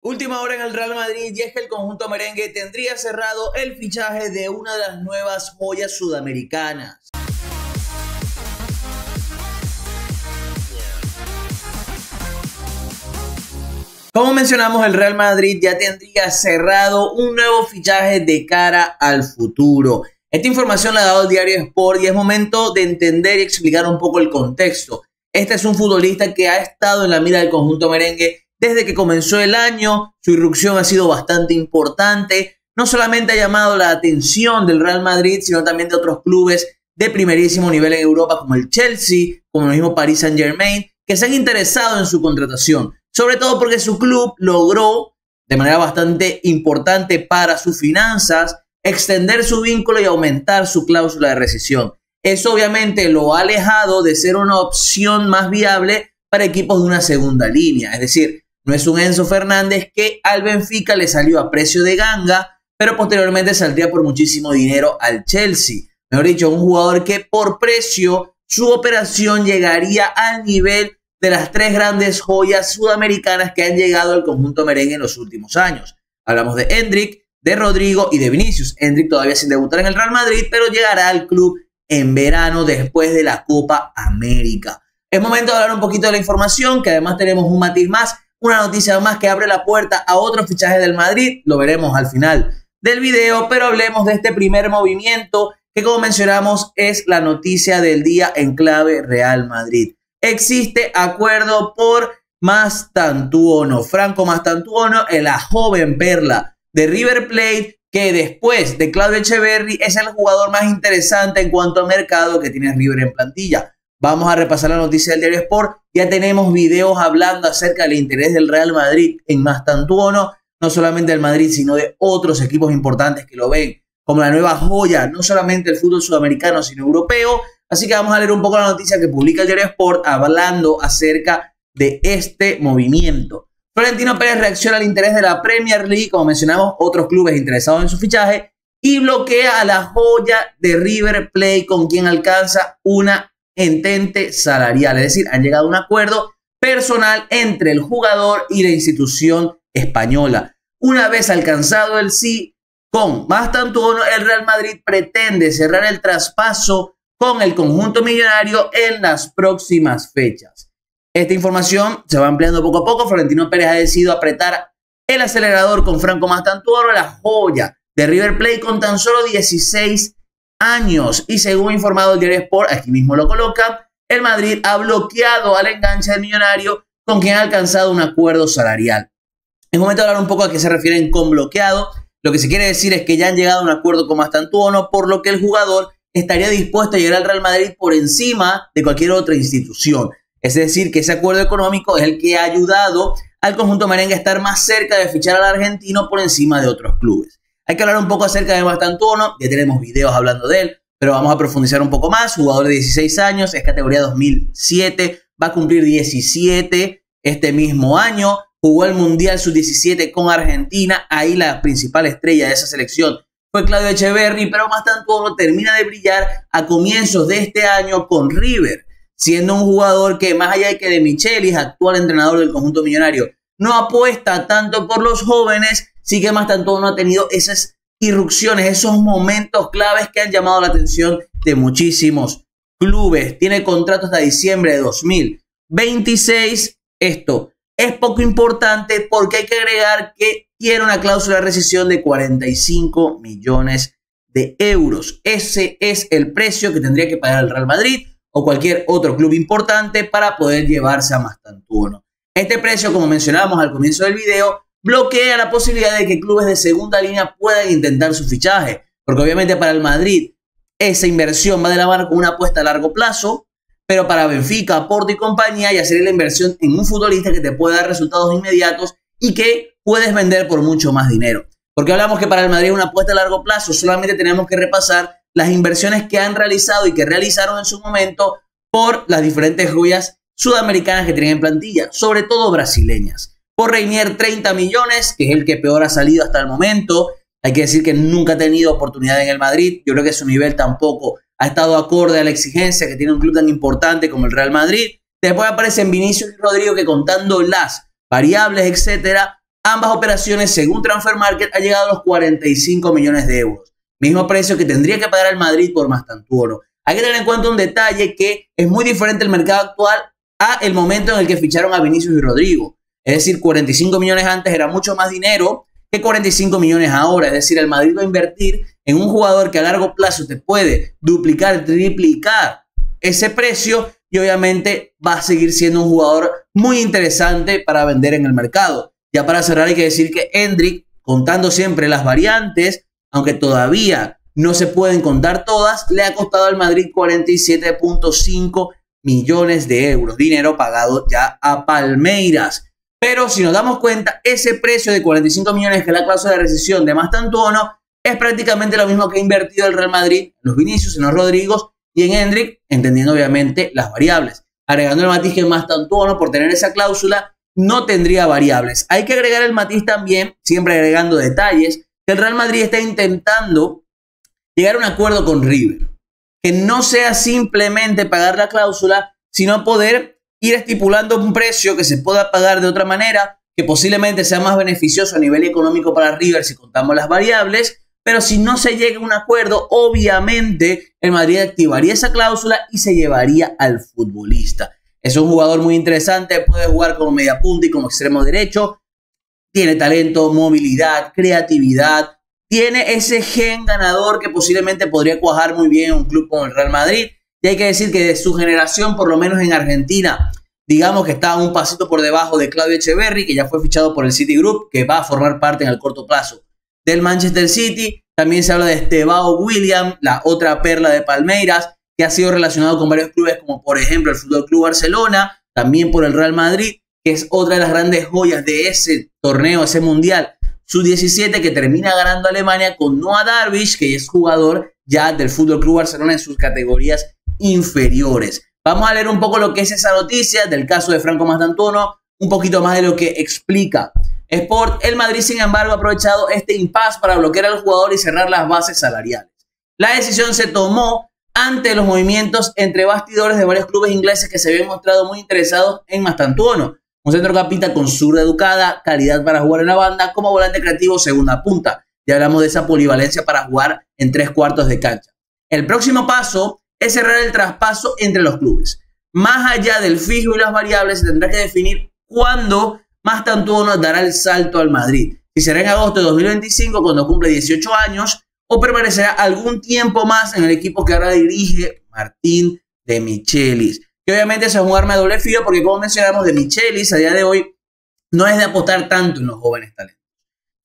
Última hora en el Real Madrid y es que el conjunto merengue tendría cerrado el fichaje de una de las nuevas joyas sudamericanas. Como mencionamos, el Real Madrid ya tendría cerrado un nuevo fichaje de cara al futuro. Esta información la ha dado el diario Sport y es momento de entender y explicar un poco el contexto. Este es un futbolista que ha estado en la mira del conjunto merengue desde que comenzó el año. Su irrupción ha sido bastante importante. No solamente ha llamado la atención del Real Madrid, sino también de otros clubes de primerísimo nivel en Europa como el Chelsea, como el mismo Paris Saint-Germain, que se han interesado en su contratación. Sobre todo porque su club logró, de manera bastante importante para sus finanzas, extender su vínculo y aumentar su cláusula de rescisión. Eso obviamente lo ha alejado de ser una opción más viable para equipos de una segunda línea. Es decir, no es un Enzo Fernández que al Benfica le salió a precio de ganga, pero posteriormente saldría por muchísimo dinero al Chelsea. Mejor dicho, un jugador que por precio su operación llegaría al nivel de las tres grandes joyas sudamericanas que han llegado al conjunto merengue en los últimos años. Hablamos de Endrick, de Rodrigo y de Vinicius. Endrick todavía sin debutar en el Real Madrid, pero llegará al club en verano después de la Copa América. Es momento de hablar un poquito de la información, que además tenemos un matiz más, una noticia más que abre la puerta a otro fichaje del Madrid. Lo veremos al final del video, pero hablemos de este primer movimiento que, como mencionamos, es la noticia del día en clave Real Madrid. Existe acuerdo por Mastantuono, Franco Mastantuono, la joven perla de River Plate, que después de Claudio Echeverri es el jugador más interesante en cuanto a mercado que tiene River en plantilla. Vamos a repasar la noticia del diario Sport. Ya tenemos videos hablando acerca del interés del Real Madrid en Mastantuono, no solamente del Madrid, sino de otros equipos importantes que lo ven como la nueva joya, no solamente del fútbol sudamericano, sino europeo. Así que vamos a leer un poco la noticia que publica el diario Sport hablando acerca de este movimiento. Florentino Pérez reacciona al interés de la Premier League, como mencionamos, otros clubes interesados en su fichaje, y bloquea a la joya de River Plate, con quien alcanza una entente salarial. Es decir, han llegado a un acuerdo personal entre el jugador y la institución española. Una vez alcanzado el sí con Mastantuono, el Real Madrid pretende cerrar el traspaso con el conjunto millonario en las próximas fechas. Esta información se va ampliando poco a poco. Florentino Pérez ha decidido apretar el acelerador con Franco Mastantuono, la joya de River Plate, con tan solo 16 años. Y según ha informado el diario Sport, aquí mismo lo coloca, el Madrid ha bloqueado al enganche del millonario, con quien ha alcanzado un acuerdo salarial. Es momento de hablar un poco a qué se refieren con bloqueado. Lo que se quiere decir es que ya han llegado a un acuerdo con Mastantuono, por lo que el jugador estaría dispuesto a llegar al Real Madrid por encima de cualquier otra institución. Es decir, que ese acuerdo económico es el que ha ayudado al conjunto merengue a estar más cerca de fichar al argentino por encima de otros clubes. Hay que hablar un poco acerca de Mastantuono, ya tenemos videos hablando de él, pero vamos a profundizar un poco más. Jugador de 16 años, es categoría 2007, va a cumplir 17 este mismo año. Jugó el Mundial Sub-17 con Argentina, ahí la principal estrella de esa selección fue Claudio Echeverri, pero Mastantuono termina de brillar a comienzos de este año con River, siendo un jugador que, más allá de que de Michelis, actual entrenador del conjunto millonario, no apuesta tanto por los jóvenes, sí que Mastantuono ha tenido esas irrupciones, esos momentos claves que han llamado la atención de muchísimos clubes. Tiene contrato hasta diciembre de 2026. Esto es poco importante porque hay que agregar que tiene una cláusula de rescisión de 45 millones de euros. Ese es el precio que tendría que pagar el Real Madrid o cualquier otro club importante para poder llevarse a Mastantuono. Este precio, como mencionábamos al comienzo del video, bloquea la posibilidad de que clubes de segunda línea puedan intentar su fichaje, porque obviamente para el Madrid esa inversión va de la mano con una apuesta a largo plazo, pero para Benfica, Porto y compañía ya sería la inversión en un futbolista que te puede dar resultados inmediatos y que puedes vender por mucho más dinero. Porque hablamos que para el Madrid es una apuesta a largo plazo, solamente tenemos que repasar las inversiones que han realizado y que realizaron en su momento por las diferentes joyas sudamericanas que tienen en plantilla, sobre todo brasileñas. Por Reinier, 30 millones, que es el que peor ha salido hasta el momento. Hay que decir que nunca ha tenido oportunidad en el Madrid. Yo creo que su nivel tampoco ha estado acorde a la exigencia que tiene un club tan importante como el Real Madrid. Después aparecen Vinicius y Rodrigo, que contando las variables, etcétera, Ambas operaciones, según Transfer Market, ha llegado a los 45 millones de euros. Mismo precio que tendría que pagar el Madrid por Mastantuono. Hay que tener en cuenta un detalle que es muy diferente el mercado actual a el momento en el que ficharon a Vinicius y Rodrigo. Es decir, 45 millones antes era mucho más dinero que 45 millones ahora. Es decir, el Madrid va a invertir en un jugador que a largo plazo te puede duplicar, triplicar ese precio y obviamente va a seguir siendo un jugador muy interesante para vender en el mercado. Ya para cerrar hay que decir que Endrick, contando siempre las variantes, aunque todavía no se pueden contar todas, le ha costado al Madrid 47.5 millones de euros, dinero pagado ya a Palmeiras. Pero si nos damos cuenta, ese precio de 45 millones que es la cláusula de rescisión de Mastantuono es prácticamente lo mismo que ha invertido el Real Madrid en los Vinicius, en los Rodrigos y en Endrick, entendiendo obviamente las variables. Agregando el matiz que Mastantuono, por tener esa cláusula, no tendría variables. Hay que agregar el matiz también, siempre agregando detalles, que el Real Madrid está intentando llegar a un acuerdo con River. Que no sea simplemente pagar la cláusula, sino poder ir estipulando un precio que se pueda pagar de otra manera, que posiblemente sea más beneficioso a nivel económico para River si contamos las variables, pero si no se llega a un acuerdo, obviamente el Madrid activaría esa cláusula y se llevaría al futbolista. Es un jugador muy interesante, puede jugar como mediapunta y como extremo derecho, tiene talento, movilidad, creatividad, tiene ese gen ganador que posiblemente podría cuajar muy bien en un club como el Real Madrid. Y hay que decir que de su generación, por lo menos en Argentina, digamos que está un pasito por debajo de Claudio Echeverri, que ya fue fichado por el City Group, que va a formar parte en el corto plazo del Manchester City. También se habla de Estevao William, la otra perla de Palmeiras, que ha sido relacionado con varios clubes, como por ejemplo el FC Barcelona, también por el Real Madrid, que es otra de las grandes joyas de ese torneo, ese mundial sub-17 que termina ganando Alemania con Noah Darvish, que es jugador ya del FC Barcelona en sus categorías inferiores. Vamos a leer un poco lo que es esa noticia del caso de Franco Mastantuono, un poquito más de lo que explica Sport. El Madrid, sin embargo, ha aprovechado este impasse para bloquear al jugador y cerrar las bases salariales. La decisión se tomó ante los movimientos entre bastidores de varios clubes ingleses que se habían mostrado muy interesados en Mastantuono, un centrocampista con zurda educada, calidad para jugar en la banda, como volante creativo segunda punta. Ya hablamos de esa polivalencia para jugar en 3/4 de cancha. El próximo paso es cerrar el traspaso entre los clubes. Más allá del fijo y las variables, se tendrá que definir cuándo Mastantuono dará el salto al Madrid. Si será en agosto de 2025, cuando cumple 18 años, o permanecerá algún tiempo más en el equipo que ahora dirige Martín de Michelis. Que obviamente eso es un arma de doble filo, porque como mencionamos, de Michelis a día de hoy no es de apostar tanto en los jóvenes talentos.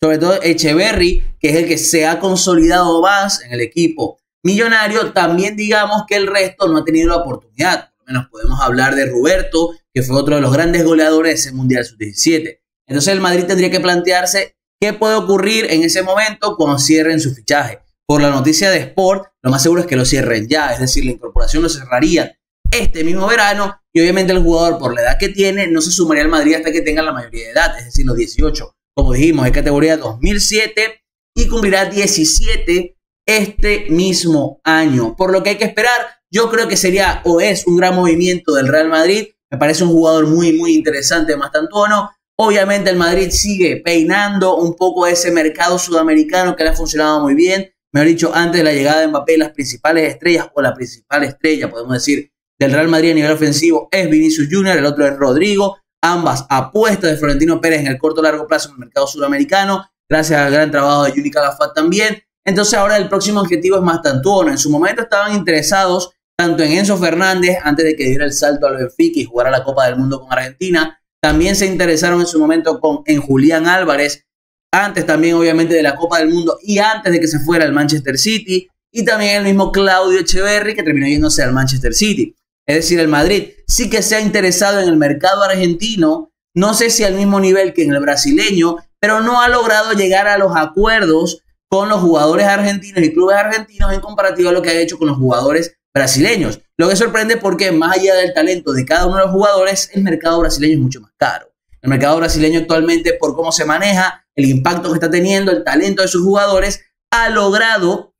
Sobre todo Echeverri, que es el que se ha consolidado más en el equipo millonario, también digamos que el resto no ha tenido la oportunidad. Por lo menos podemos hablar de Roberto, que fue otro de los grandes goleadores de ese Mundial Sub-17. Entonces el Madrid tendría que plantearse qué puede ocurrir en ese momento cuando cierren su fichaje. Por la noticia de Sport, lo más seguro es que lo cierren ya, es decir, la incorporación lo cerraría este mismo verano y obviamente el jugador, por la edad que tiene, no se sumaría al Madrid hasta que tenga la mayoría de edad, es decir, los 18. Como dijimos, es categoría 2007 y cumplirá 17 este mismo año. Por lo que hay que esperar, yo creo que sería o es un gran movimiento del Real Madrid. Me parece un jugador muy interesante, Mastantuono. Obviamente el Madrid sigue peinando un poco ese mercado sudamericano que le ha funcionado muy bien. Mejor dicho, antes de la llegada de Mbappé, las principales estrellas, o la principal estrella, podemos decir, del Real Madrid a nivel ofensivo es Vinicius Junior, el otro es Rodrigo. Ambas apuestas de Florentino Pérez en el corto y largo plazo en el mercado sudamericano, gracias al gran trabajo de Juni Calafat también. Entonces ahora el próximo objetivo es Mastantuono. En su momento estaban interesados tanto en Enzo Fernández, antes de que diera el salto al Benfica y jugara la Copa del Mundo con Argentina. También se interesaron en su momento en Julián Álvarez, antes también obviamente de la Copa del Mundo y antes de que se fuera al Manchester City. Y también el mismo Claudio Echeverri, que terminó yéndose al Manchester City. Es decir, el Madrid sí que se ha interesado en el mercado argentino, no sé si al mismo nivel que en el brasileño, pero no ha logrado llegar a los acuerdos con los jugadores argentinos y clubes argentinos en comparativa a lo que ha hecho con los jugadores brasileños. Lo que sorprende porque más allá del talento de cada uno de los jugadores, el mercado brasileño es mucho más caro. El mercado brasileño actualmente, por cómo se maneja, el impacto que está teniendo, el talento de sus jugadores, ha logrado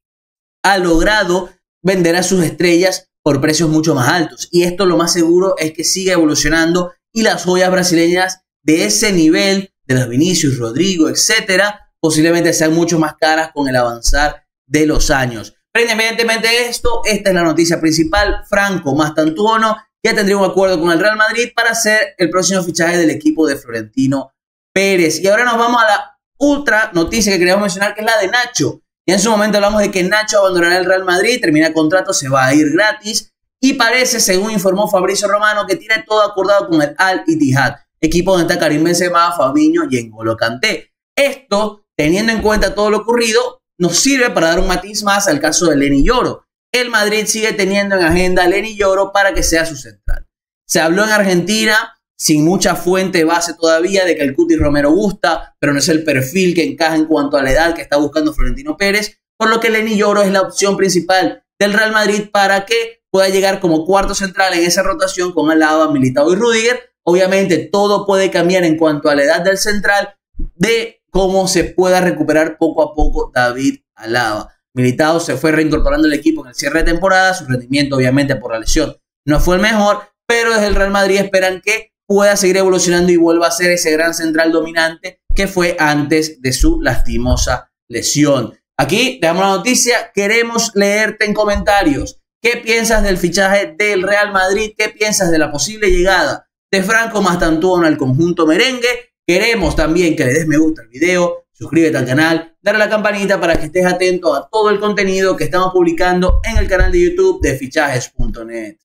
vender a sus estrellas por precios mucho más altos. Y esto lo más seguro es que siga evolucionando y las joyas brasileñas de ese nivel de los Vinicius, Rodrigo, etcétera, posiblemente sean mucho más caras con el avanzar de los años. Pero independientemente de esto, esta es la noticia principal. Franco Mastantuono ya tendría un acuerdo con el Real Madrid para ser el próximo fichaje del equipo de Florentino Pérez. Y ahora nos vamos a la otra noticia que queríamos mencionar, que es la de Nacho. Ya en su momento hablamos de que Nacho abandonará el Real Madrid, termina el contrato, se va a ir gratis. Y parece, según informó Fabrizio Romano, que tiene todo acordado con el Al-Ittihad, equipo donde está Karim Benzema, Fabinho y N'Golo Kanté. Esto, teniendo en cuenta todo lo ocurrido, nos sirve para dar un matiz más al caso de Leny Yoro. El Madrid sigue teniendo en agenda a Leny Yoro para que sea su central. Se habló en Argentina, sin mucha fuente base todavía, de que el Cuti Romero gusta, pero no es el perfil que encaja en cuanto a la edad que está buscando Florentino Pérez, por lo que Leny Yoro es la opción principal del Real Madrid para que pueda llegar como cuarto central en esa rotación con Alaba, Militao y Rüdiger. Obviamente todo puede cambiar en cuanto a la edad del central, de cómo se pueda recuperar poco a poco David Alaba. Militao se fue reincorporando al equipo en el cierre de temporada, su rendimiento obviamente por la lesión no fue el mejor, pero desde el Real Madrid esperan que pueda seguir evolucionando y vuelva a ser ese gran central dominante que fue antes de su lastimosa lesión. Aquí te damos la noticia, queremos leerte en comentarios. ¿Qué piensas del fichaje del Real Madrid? ¿Qué piensas de la posible llegada de Franco Mastantuono al conjunto merengue? Queremos también que le des me gusta al video, suscríbete al canal, dale a la campanita para que estés atento a todo el contenido que estamos publicando en el canal de YouTube de Fichajes.net.